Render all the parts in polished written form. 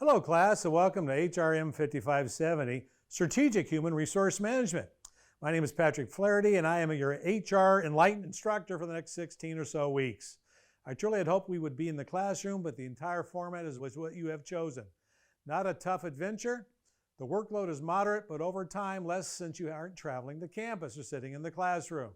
Hello class and welcome to HRM 5570, Strategic Human Resource Management. My name is Patrick Flaherty and I am your HR Enlightened instructor for the next 16 or so weeks. I truly had hoped we would be in the classroom, but the entire format was what you have chosen. Not a tough adventure. The workload is moderate, but over time less since you aren't traveling to campus or sitting in the classroom.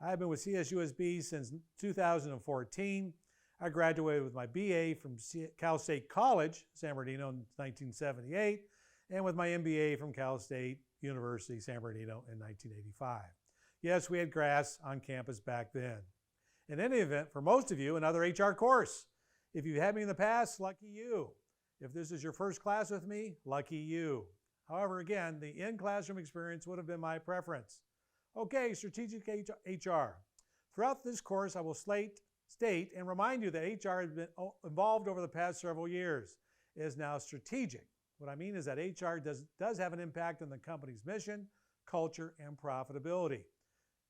I have been with CSUSB since 2014. I graduated with my BA from Cal State College, San Bernardino in 1978, and with my MBA from Cal State University, San Bernardino in 1985. Yes, we had grass on campus back then. In any event, for most of you, another HR course. If you've had me in the past, lucky you. If this is your first class with me, lucky you. However, again, the in-classroom experience would have been my preference. Okay, strategic HR. Throughout this course, I will state and remind you that HR has been involved over the past several years. It is now strategic. What I mean is that HR does have an impact on the company's mission, culture, and profitability.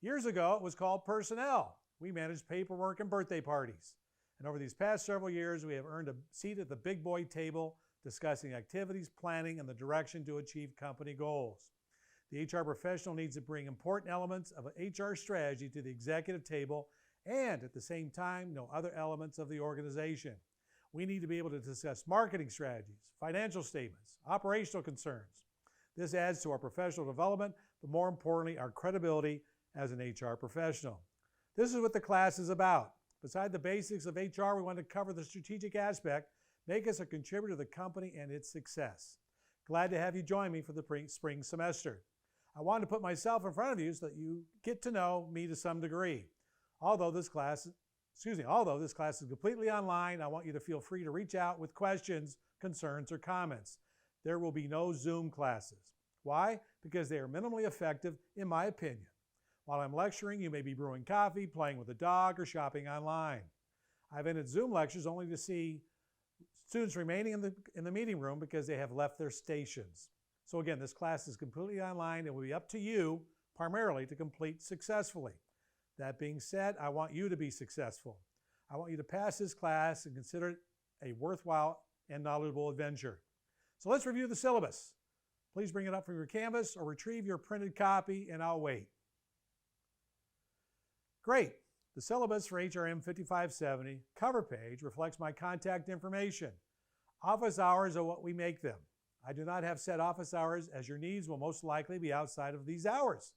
Years ago, it was called personnel. We managed paperwork and birthday parties. And over these past several years, we have earned a seat at the big boy table discussing activities, planning, and the direction to achieve company goals. The HR professional needs to bring important elements of an HR strategy to the executive table and at the same time know other elements of the organization. We need to be able to discuss marketing strategies, financial statements, operational concerns. This adds to our professional development, but more importantly, our credibility as an HR professional. This is what the class is about. Beside the basics of HR, we want to cover the strategic aspect, make us a contributor to the company and its success. Glad to have you join me for the spring semester. I wanted to put myself in front of you so that you get to know me to some degree. Although this class is completely online, I want you to feel free to reach out with questions, concerns, or comments. There will be no Zoom classes. Why? Because they are minimally effective, in my opinion. While I'm lecturing, you may be brewing coffee, playing with a dog, or shopping online. I've ended Zoom lectures only to see students remaining in the meeting room because they have left their stations. So again, this class is completely online. It will be up to you, primarily, to complete successfully. That being said, I want you to be successful. I want you to pass this class and consider it a worthwhile and knowledgeable adventure. So let's review the syllabus. Please bring it up from your canvas or retrieve your printed copy and I'll wait. Great. The syllabus for HRM 5570 cover page reflects my contact information. Office hours are what we make them. I do not have set office hours as your needs will most likely be outside of these hours.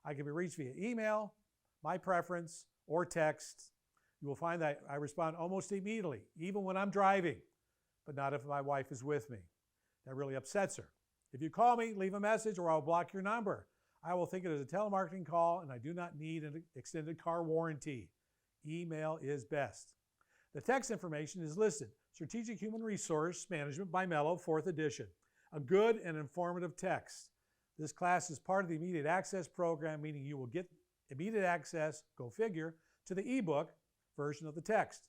I can be reached via email, my preference, or text. You will find that I respond almost immediately, even when I'm driving, but not if my wife is with me. That really upsets her. If you call me, leave a message or I'll block your number. I will think it as a telemarketing call and I do not need an extended car warranty. Email is best. The text information is listed. Strategic Human Resource Management by Mello, 4th edition. A good and informative text. This class is part of the Immediate Access program, meaning you will get immediate access, go figure, to the ebook version of the text.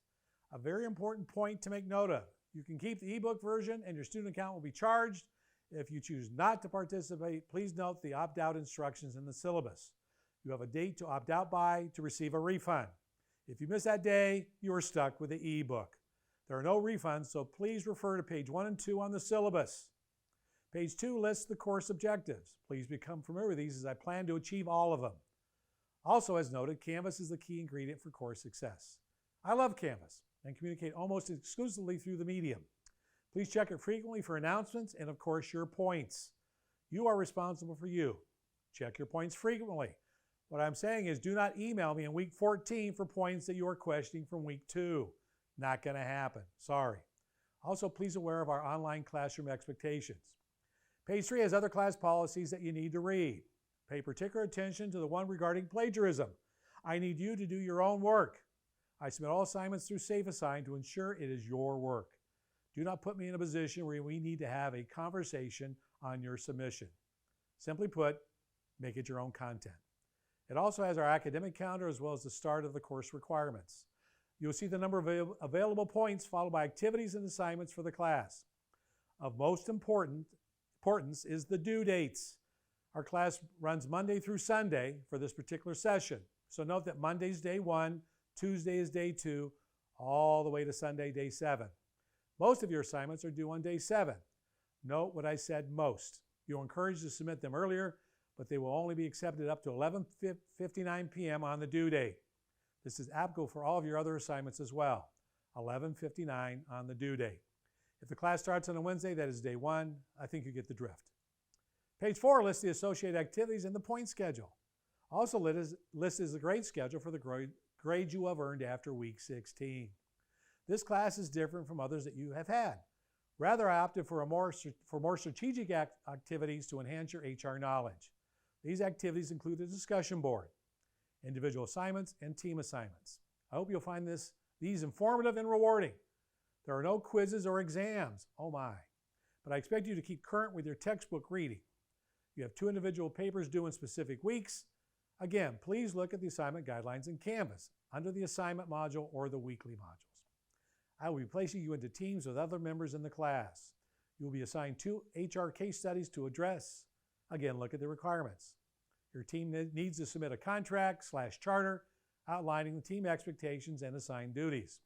A very important point to make note of. You can keep the ebook version and your student account will be charged. If you choose not to participate, please note the opt-out instructions in the syllabus. You have a date to opt out by to receive a refund. If you miss that day, you are stuck with the ebook. There are no refunds, so please refer to page 1 and 2 on the syllabus. Page 2 lists the course objectives. Please become familiar with these as I plan to achieve all of them. Also, as noted, Canvas is the key ingredient for course success. I love Canvas and communicate almost exclusively through the medium. Please check it frequently for announcements and, of course, your points. You are responsible for you. Check your points frequently. What I'm saying is do not email me in week 14 for points that you are questioning from week 2. Not going to happen. Sorry. Also, please aware of our online classroom expectations. Page 3 has other class policies that you need to read. Pay particular attention to the one regarding plagiarism. I need you to do your own work. I submit all assignments through SafeAssign to ensure it is your work. Do not put me in a position where we need to have a conversation on your submission. Simply put, make it your own content. It also has our academic calendar as well as the start of the course requirements. You'll see the number of available points followed by activities and assignments for the class. Of most importance is the due dates. Our class runs Monday through Sunday for this particular session. So note that Monday's day 1, Tuesday is day 2, all the way to Sunday, day 7. Most of your assignments are due on day 7. Note what I said, most. You're encouraged to submit them earlier, but they will only be accepted up to 11:59 p.m. on the due date. This is applicable for all of your other assignments as well. 11:59 on the due date. If the class starts on a Wednesday, that is day 1. I think you get the drift. Page 4 lists the associated activities and the point schedule. Also listed is the grade schedule for the grades you have earned after week 16. This class is different from others that you have had. Rather, I opted for more strategic activities to enhance your HR knowledge. These activities include the discussion board, individual assignments, and team assignments. I hope you'll find these informative and rewarding. There are no quizzes or exams, oh my, but I expect you to keep current with your textbook reading. You have 2 individual papers due in specific weeks. Again, please look at the assignment guidelines in Canvas under the assignment module or the weekly modules. I will be placing you into teams with other members in the class. You will be assigned 2 HR case studies to address. Again, look at the requirements. Your team needs to submit a contract/charter outlining the team expectations and assigned duties.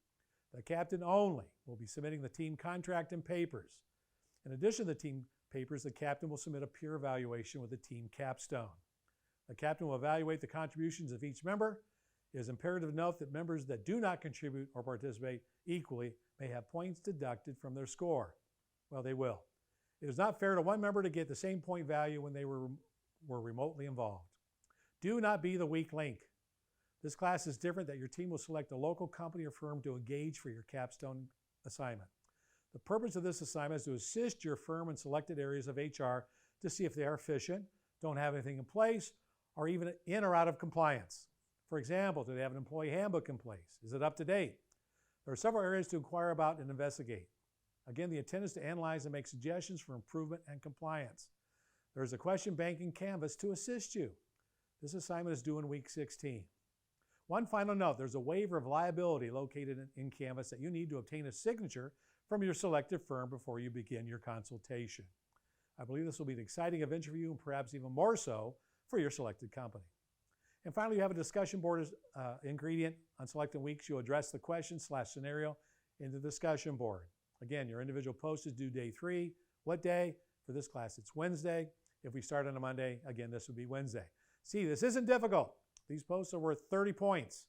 The captain only will be submitting the team contract and papers. In addition to the team papers, the captain will submit a peer evaluation with the team capstone. The captain will evaluate the contributions of each member. It is imperative to note that members that do not contribute or participate equally may have points deducted from their score. Well, they will. It is not fair to one member to get the same point value when they were remotely involved. Do not be the weak link. This class is different that your team will select a local company or firm to engage for your capstone assignment. The purpose of this assignment is to assist your firm in selected areas of HR to see if they are efficient, don't have anything in place, or even in or out of compliance. For example, do they have an employee handbook in place? Is it up to date? There are several areas to inquire about and investigate. Again, the intent is to analyze and make suggestions for improvement and compliance. There is a question bank in Canvas to assist you. This assignment is due in week 16. One final note, there's a waiver of liability located in Canvas that you need to obtain a signature from your selected firm before you begin your consultation. I believe this will be an exciting adventure for you and perhaps even more so for your selected company. And finally, you have a discussion board ingredient. On selected weeks, you'll address the question/scenario in the discussion board. Again, your individual post is due day 3. What day? For this class, it's Wednesday. If we start on a Monday, again, this would be Wednesday. See, this isn't difficult. These posts are worth 30 points.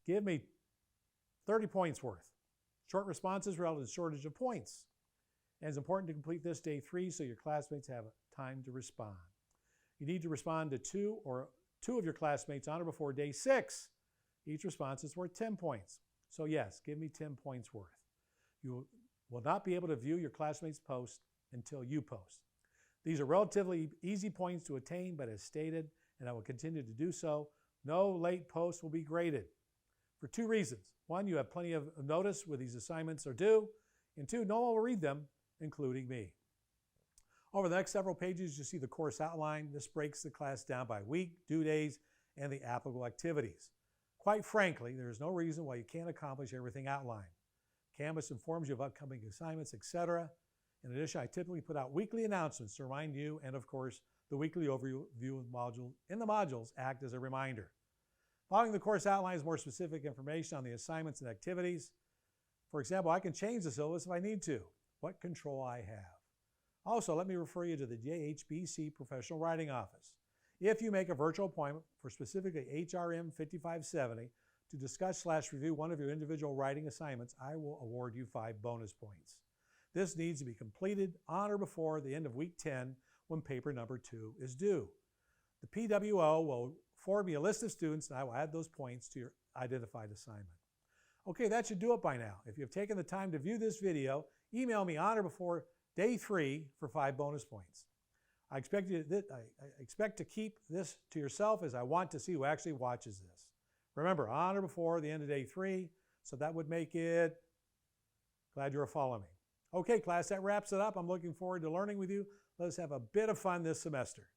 Give me 30 points worth. Short responses relative to shortage of points. And it's important to complete this day 3 so your classmates have time to respond. You need to respond to two of your classmates on or before day 6. Each response is worth 10 points. So yes, give me 10 points worth. You will not be able to view your classmates' post until you post. These are relatively easy points to attain, but as stated, and I will continue to do so, no late posts will be graded for 2 reasons. 1, you have plenty of notice when these assignments are due, and 2, no one will read them, including me. Over the next several pages, you'll see the course outline. This breaks the class down by week, due days, and the applicable activities. Quite frankly, there is no reason why you can't accomplish everything outlined. Canvas informs you of upcoming assignments, etc. In addition, I typically put out weekly announcements to remind you, and of course, the weekly overview module in the modules act as a reminder. Following the course outlines more specific information on the assignments and activities. For example, I can change the syllabus if I need to. What control I have. Also, let me refer you to the JHBC Professional Writing Office. If you make a virtual appointment for specifically HRM 5570 to discuss/review one of your individual writing assignments, I will award you 5 bonus points. This needs to be completed on or before the end of week 10 when paper number 2 is due. The PWO will forward me a list of students and I will add those points to your identified assignment. Okay, that should do it by now. If you have taken the time to view this video, email me on or before day 3 for 5 bonus points. I expect to keep this to yourself as I want to see who actually watches this. Remember, on or before the end of day 3, so that would make it, glad you're following me. Okay, class, that wraps it up. I'm looking forward to learning with you. Let us have a bit of fun this semester.